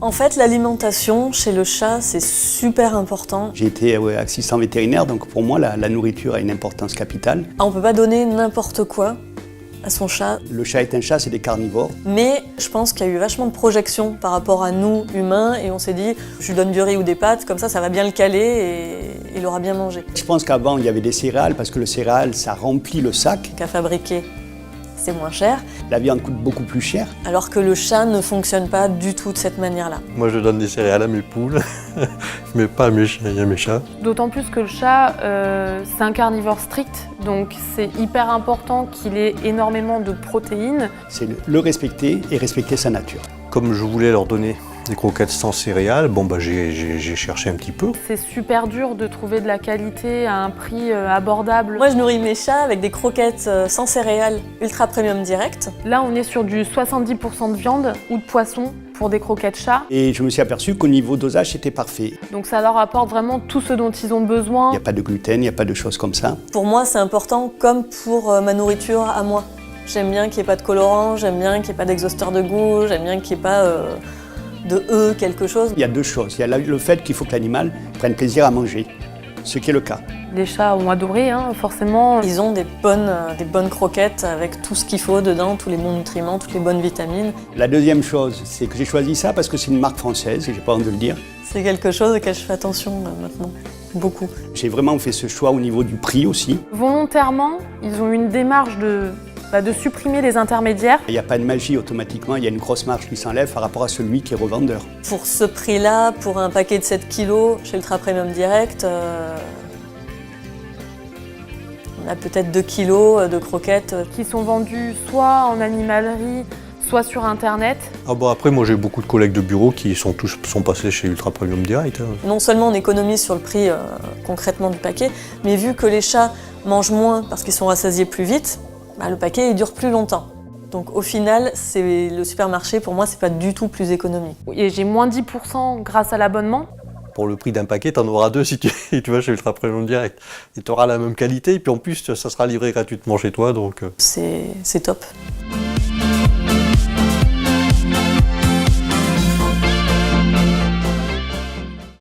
En fait, l'alimentation chez le chat, c'est super important. J'ai été assistant vétérinaire, donc pour moi, la nourriture a une importance capitale. On ne peut pas donner n'importe quoi à son chat. Le chat est un chat, c'est des carnivores. Mais je pense qu'il y a eu vachement de projections par rapport à nous, humains, et on s'est dit, je lui donne du riz ou des pâtes, comme ça va bien le caler et il aura bien mangé. Je pense qu'avant, il y avait des céréales, parce que le céréal, ça remplit le sac. Qu'à fabriquer, c'est moins cher, La viande coûte beaucoup plus cher. alors que le chat ne fonctionne pas du tout de cette manière-là. Moi, je donne des céréales à mes poules, mais pas à mes chiens et à mes chats. D'autant plus que le chat, c'est un carnivore strict, donc c'est hyper important qu'il ait énormément de protéines. C'est le respecter et respecter sa nature. Comme je voulais leur donner des croquettes sans céréales, j'ai cherché un petit peu. C'est super dur de trouver de la qualité à un prix abordable. Moi, je nourris mes chats avec des croquettes sans céréales ultra premium direct. Là, on est sur du 70% de viande ou de poisson pour des croquettes chat. Et je me suis aperçu qu'au niveau dosage, c'était parfait. Donc ça leur apporte vraiment tout ce dont ils ont Il besoin. n'y a pas de gluten, il n'y a pas de choses comme ça. Pour moi, c'est important comme pour ma nourriture à moi. J'aime bien qu'il n'y ait pas de colorant, j'aime bien qu'il n'y ait pas d'exhausteur de goût, j'aime bien qu'il n'y ait pas de quelque chose. Il y a deux choses. Il y a le fait qu'il faut que l'animal prenne plaisir à manger, ce qui est le cas. Les chats ont adoré, forcément. Ils ont des bonnes croquettes avec tout ce qu'il faut dedans, tous les bons nutriments, toutes les bonnes vitamines. La deuxième chose, c'est que j'ai choisi ça parce que c'est une marque française, et j'ai pas honte de le dire. C'est quelque chose auquel je fais attention maintenant, beaucoup. J'ai vraiment fait ce choix au niveau du prix aussi. Volontairement, ils ont eu une démarche de supprimer les intermédiaires. Il n'y a pas de magie automatiquement, il y a une grosse marge qui s'enlève par rapport à celui qui est revendeur. Pour ce prix-là, pour un paquet de 7 kilos chez Ultra Premium Direct, on a peut-être 2 kilos de croquettes. Qui sont vendus soit en animalerie, soit sur internet. Après, moi j'ai beaucoup de collègues de bureau qui sont passés chez Ultra Premium Direct. Non seulement on économise sur le prix concrètement du paquet, mais vu que les chats mangent moins parce qu'ils sont rassasiés plus vite, le paquet il dure plus longtemps. Donc au final, le supermarché pour moi c'est pas du tout plus économique. Et j'ai moins 10% grâce à l'abonnement. Pour le prix d'un paquet, tu en auras deux si tu vas chez Ultra Premium Direct. Et tu auras la même qualité, et puis en plus, ça sera livré gratuitement chez toi. Donc C'est top.